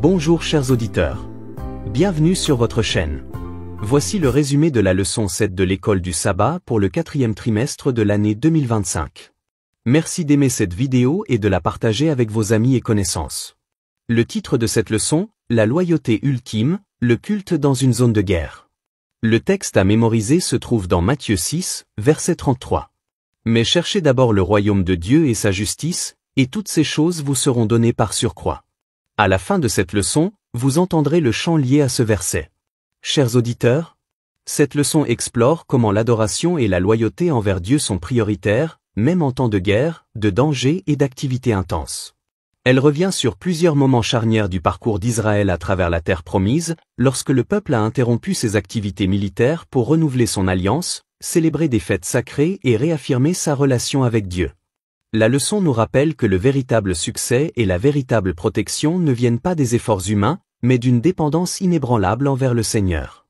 Bonjour chers auditeurs. Bienvenue sur votre chaîne. Voici le résumé de la leçon 7 de l'école du sabbat pour le 4e trimestre de l'année 2025. Merci d'aimer cette vidéo et de la partager avec vos amis et connaissances. Le titre de cette leçon, la loyauté ultime, le culte dans une zone de guerre. Le texte à mémoriser se trouve dans Matthieu 6, verset 33. Mais cherchez d'abord le royaume de Dieu et sa justice, et toutes ces choses vous seront données par surcroît. À la fin de cette leçon, vous entendrez le chant lié à ce verset. Chers auditeurs, cette leçon explore comment l'adoration et la loyauté envers Dieu sont prioritaires, même en temps de guerre, de danger et d'activités intenses. Elle revient sur plusieurs moments charnières du parcours d'Israël à travers la terre promise, lorsque le peuple a interrompu ses activités militaires pour renouveler son alliance, célébrer des fêtes sacrées et réaffirmer sa relation avec Dieu. La leçon nous rappelle que le véritable succès et la véritable protection ne viennent pas des efforts humains, mais d'une dépendance inébranlable envers le Seigneur.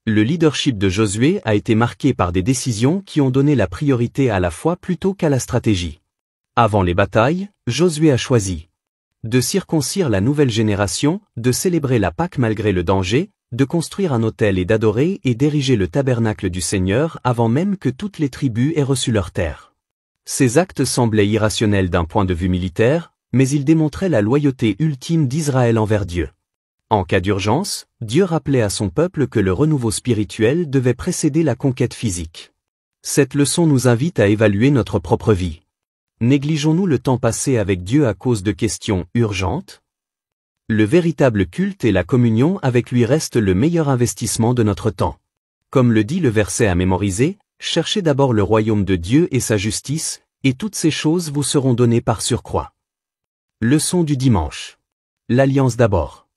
Le leadership de Josué a été marqué par des décisions qui ont donné la priorité à la foi plutôt qu'à la stratégie. Avant les batailles, Josué a choisi de circoncire la nouvelle génération, de célébrer la Pâque malgré le danger, de construire un autel et d'adorer et d'ériger le tabernacle du Seigneur avant même que toutes les tribus aient reçu leur terre. Ces actes semblaient irrationnels d'un point de vue militaire, mais ils démontraient la loyauté ultime d'Israël envers Dieu. En cas d'urgence, Dieu rappelait à son peuple que le renouveau spirituel devait précéder la conquête physique. Cette leçon nous invite à évaluer notre propre vie. Négligeons-nous le temps passé avec Dieu à cause de questions urgentes ? Le véritable culte et la communion avec lui restent le meilleur investissement de notre temps. Comme le dit le verset à mémoriser, cherchez d'abord le royaume de Dieu et sa justice, et toutes ces choses vous seront données par surcroît. Leçon du dimanche. L'alliance d'abord.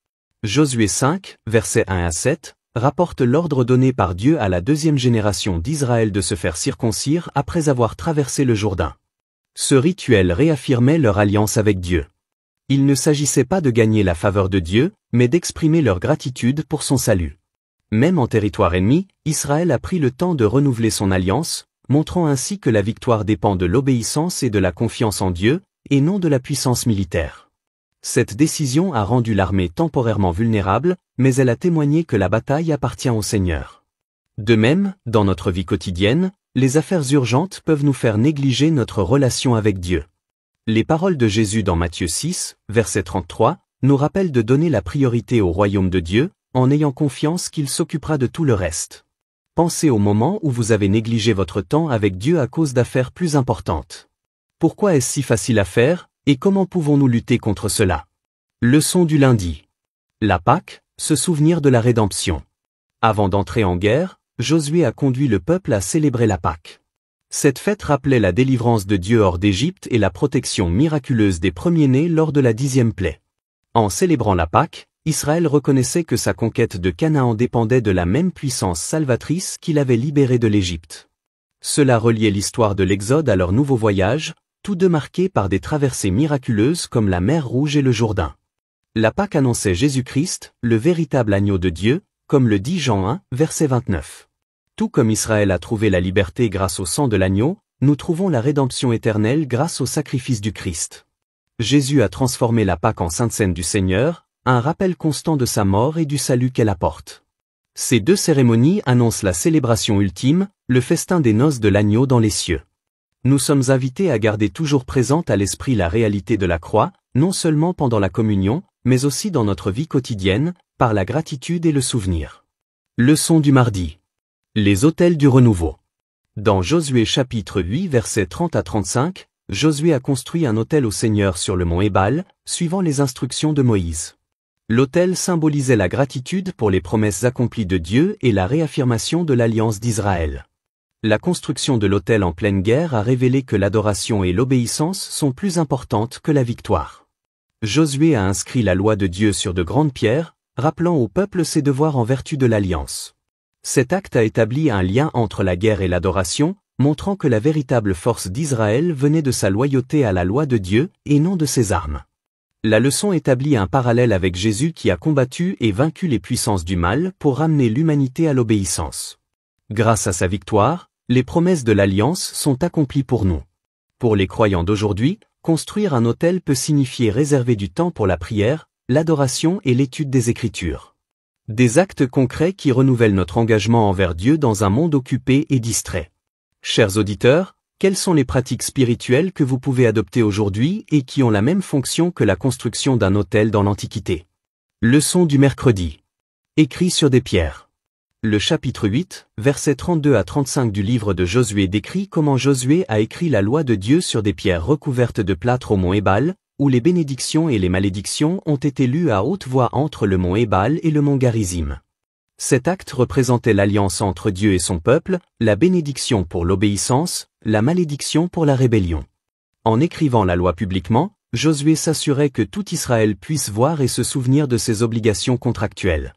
Josué 5, versets 1 à 7, rapporte l'ordre donné par Dieu à la deuxième génération d'Israël de se faire circoncire après avoir traversé le Jourdain. Ce rituel réaffirmait leur alliance avec Dieu. Il ne s'agissait pas de gagner la faveur de Dieu, mais d'exprimer leur gratitude pour son salut. Même en territoire ennemi, Israël a pris le temps de renouveler son alliance, montrant ainsi que la victoire dépend de l'obéissance et de la confiance en Dieu, et non de la puissance militaire. Cette décision a rendu l'armée temporairement vulnérable, mais elle a témoigné que la bataille appartient au Seigneur. De même, dans notre vie quotidienne, les affaires urgentes peuvent nous faire négliger notre relation avec Dieu. Les paroles de Jésus dans Matthieu 6, verset 33, nous rappellent de donner la priorité au royaume de Dieu, en ayant confiance qu'il s'occupera de tout le reste. Pensez au moment où vous avez négligé votre temps avec Dieu à cause d'affaires plus importantes. Pourquoi est-ce si facile à faire, et comment pouvons-nous lutter contre cela? Leçon du lundi. La Pâque, se souvenir de la rédemption. Avant d'entrer en guerre, Josué a conduit le peuple à célébrer la Pâque. Cette fête rappelait la délivrance de Dieu hors d'Égypte et la protection miraculeuse des premiers-nés lors de la 10e plaie. En célébrant la Pâque, Israël reconnaissait que sa conquête de Canaan dépendait de la même puissance salvatrice qui l'avait libéré de l'Égypte. Cela reliait l'histoire de l'Exode à leur nouveau voyage, tous deux marqués par des traversées miraculeuses comme la mer Rouge et le Jourdain. La Pâque annonçait Jésus-Christ, le véritable agneau de Dieu, comme le dit Jean 1, verset 29. Tout comme Israël a trouvé la liberté grâce au sang de l'agneau, nous trouvons la rédemption éternelle grâce au sacrifice du Christ. Jésus a transformé la Pâque en sainte scène du Seigneur, un rappel constant de sa mort et du salut qu'elle apporte. Ces deux cérémonies annoncent la célébration ultime, le festin des noces de l'agneau dans les cieux. Nous sommes invités à garder toujours présente à l'esprit la réalité de la croix, non seulement pendant la communion, mais aussi dans notre vie quotidienne, par la gratitude et le souvenir. Leçon du mardi. Les autels du renouveau. Dans Josué chapitre 8 versets 30 à 35, Josué a construit un autel au Seigneur sur le mont Ébal, suivant les instructions de Moïse. L'autel symbolisait la gratitude pour les promesses accomplies de Dieu et la réaffirmation de l'alliance d'Israël. La construction de l'autel en pleine guerre a révélé que l'adoration et l'obéissance sont plus importantes que la victoire. Josué a inscrit la loi de Dieu sur de grandes pierres, rappelant au peuple ses devoirs en vertu de l'alliance. Cet acte a établi un lien entre la guerre et l'adoration, montrant que la véritable force d'Israël venait de sa loyauté à la loi de Dieu et non de ses armes. La leçon établit un parallèle avec Jésus qui a combattu et vaincu les puissances du mal pour ramener l'humanité à l'obéissance. Grâce à sa victoire, les promesses de l'Alliance sont accomplies pour nous. Pour les croyants d'aujourd'hui, construire un autel peut signifier réserver du temps pour la prière, l'adoration et l'étude des Écritures. Des actes concrets qui renouvellent notre engagement envers Dieu dans un monde occupé et distrait. Chers auditeurs, quelles sont les pratiques spirituelles que vous pouvez adopter aujourd'hui et qui ont la même fonction que la construction d'un autel dans l'Antiquité? Leçon du mercredi. Écrit sur des pierres. Le chapitre 8, versets 32 à 35 du livre de Josué décrit comment Josué a écrit la loi de Dieu sur des pierres recouvertes de plâtre au mont Ébal, où les bénédictions et les malédictions ont été lues à haute voix entre le mont Ébal et le mont Garizim. Cet acte représentait l'alliance entre Dieu et son peuple, la bénédiction pour l'obéissance, la malédiction pour la rébellion. En écrivant la loi publiquement, Josué s'assurait que tout Israël puisse voir et se souvenir de ses obligations contractuelles.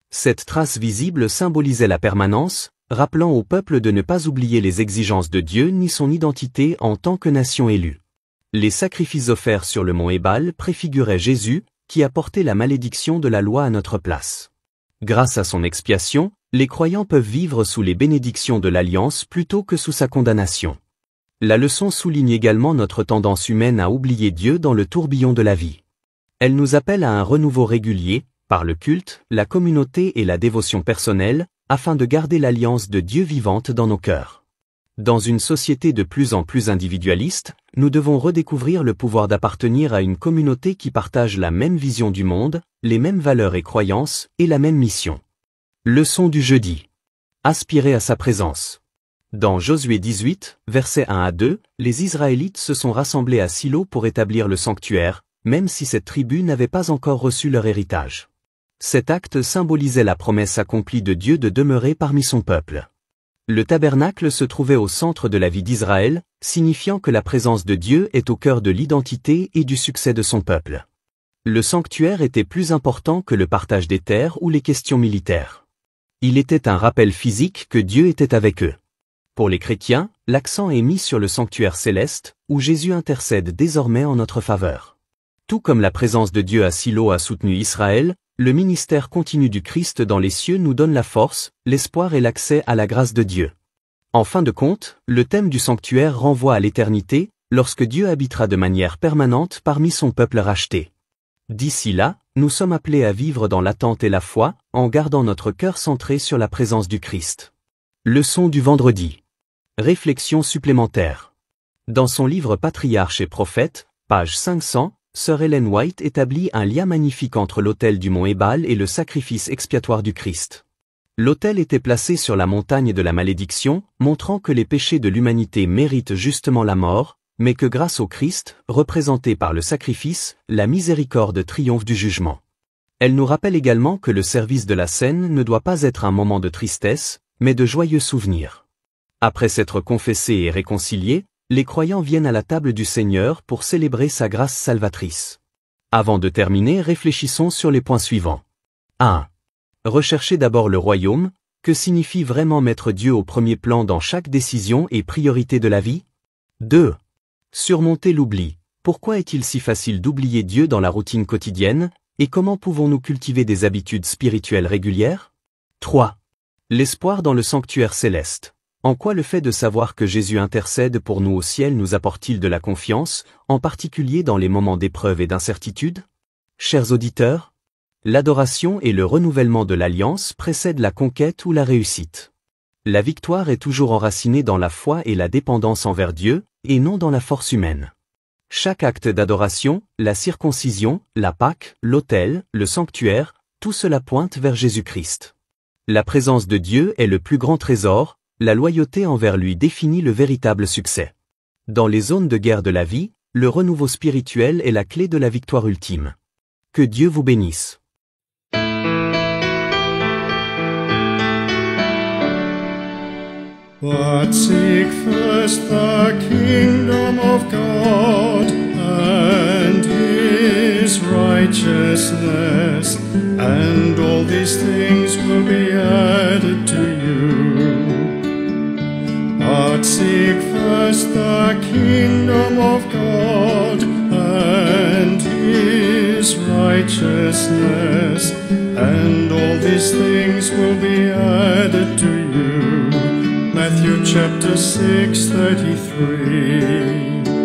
Cette trace visible symbolisait la permanence, rappelant au peuple de ne pas oublier les exigences de Dieu ni son identité en tant que nation élue. Les sacrifices offerts sur le mont Ébal préfiguraient Jésus, qui a porté la malédiction de la loi à notre place. Grâce à son expiation, les croyants peuvent vivre sous les bénédictions de l'Alliance plutôt que sous sa condamnation. La leçon souligne également notre tendance humaine à oublier Dieu dans le tourbillon de la vie. Elle nous appelle à un renouveau régulier, par le culte, la communauté et la dévotion personnelle, afin de garder l'alliance de Dieu vivante dans nos cœurs. Dans une société de plus en plus individualiste, nous devons redécouvrir le pouvoir d'appartenir à une communauté qui partage la même vision du monde, les mêmes valeurs et croyances, et la même mission. Leçon du jeudi. Aspirer à sa présence. Dans Josué 18, versets 1 à 2, les Israélites se sont rassemblés à Silo pour établir le sanctuaire, même si cette tribu n'avait pas encore reçu leur héritage. Cet acte symbolisait la promesse accomplie de Dieu de demeurer parmi son peuple. Le tabernacle se trouvait au centre de la vie d'Israël, signifiant que la présence de Dieu est au cœur de l'identité et du succès de son peuple. Le sanctuaire était plus important que le partage des terres ou les questions militaires. Il était un rappel physique que Dieu était avec eux. Pour les chrétiens, l'accent est mis sur le sanctuaire céleste, où Jésus intercède désormais en notre faveur. Tout comme la présence de Dieu à Silo a soutenu Israël, le ministère continu du Christ dans les cieux nous donne la force, l'espoir et l'accès à la grâce de Dieu. En fin de compte, le thème du sanctuaire renvoie à l'éternité, lorsque Dieu habitera de manière permanente parmi son peuple racheté. D'ici là, nous sommes appelés à vivre dans l'attente et la foi, en gardant notre cœur centré sur la présence du Christ. Leçon du vendredi. Réflexion supplémentaire. Dans son livre Patriarches et prophètes, page 500, Sœur Ellen White établit un lien magnifique entre l'autel du mont Ébal et le sacrifice expiatoire du Christ. L'autel était placé sur la montagne de la malédiction, montrant que les péchés de l'humanité méritent justement la mort, mais que grâce au Christ, représenté par le sacrifice, la miséricorde triomphe du jugement. Elle nous rappelle également que le service de la scène ne doit pas être un moment de tristesse, mais de joyeux souvenirs. Après s'être confessés et réconciliés, les croyants viennent à la table du Seigneur pour célébrer sa grâce salvatrice. Avant de terminer, réfléchissons sur les points suivants. 1. Recherchez d'abord le royaume. Que signifie vraiment mettre Dieu au premier plan dans chaque décision et priorité de la vie? 2. Surmonter l'oubli. Pourquoi est-il si facile d'oublier Dieu dans la routine quotidienne, et comment pouvons-nous cultiver des habitudes spirituelles régulières? 3. L'espoir dans le sanctuaire céleste. En quoi le fait de savoir que Jésus intercède pour nous au ciel nous apporte-t-il de la confiance, en particulier dans les moments d'épreuve et d'incertitude? Chers auditeurs, l'adoration et le renouvellement de l'alliance précèdent la conquête ou la réussite. La victoire est toujours enracinée dans la foi et la dépendance envers Dieu, et non dans la force humaine. Chaque acte d'adoration, la circoncision, la Pâque, l'autel, le sanctuaire, tout cela pointe vers Jésus-Christ. La présence de Dieu est le plus grand trésor. La loyauté envers lui définit le véritable succès. Dans les zones de guerre de la vie, le renouveau spirituel est la clé de la victoire ultime. Que Dieu vous bénisse. But seek first the kingdom of God and His righteousness, and all these things will be added to you. But seek first the kingdom of God and His righteousness, and all these things will be added to you. Matthew chapter 6:33.